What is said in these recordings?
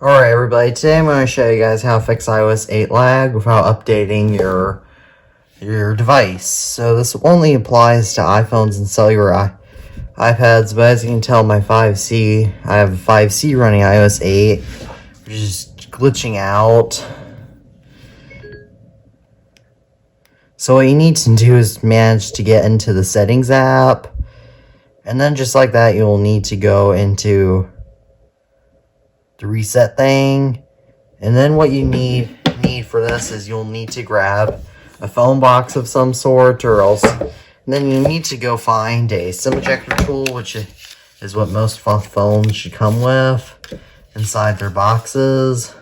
Alright everybody, today I'm going to show you guys how to fix iOS 8 lag without updating your device. So this only applies to iPhones and cellular iPads, but as you can tell, my 5C, I have a 5C running iOS 8, which is glitching out. So what you need to do is manage to get into the settings app, and then just like that, you'll need to go into the reset thing. And then what you need for this is you'll need to grab a phone box of some sort, or else, and then you need to go find a SIM ejector tool, which is what most phones should come with inside their boxes.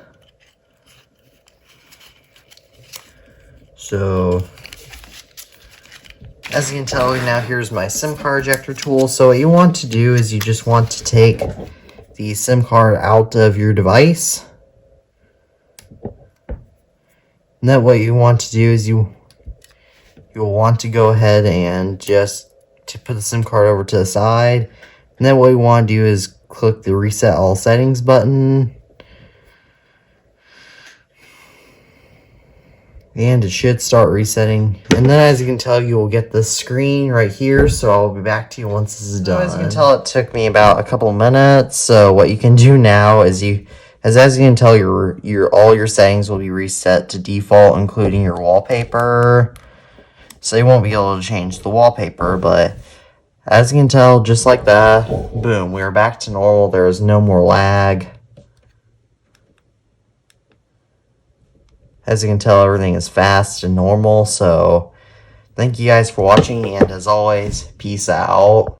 So as you can tell, now here's my SIM card ejector tool. So what you want to do is you just want to take the SIM card out of your device. And then what you want to do is you'll want to go ahead and just put the SIM card over to the side. And then what you want to do is click the reset all settings button. And it should start resetting. And then as you can tell, you will get this screen right here. So I'll be back to you once this is done. As you can tell, it took me about a couple minutes. So what you can do now is as you can tell, all your settings will be reset to default, including your wallpaper. So you won't be able to change the wallpaper, but as you can tell, just like that, boom, we are back to normal. There is no more lag. As you can tell, everything is fast and normal. So thank you guys for watching, and as always, peace out.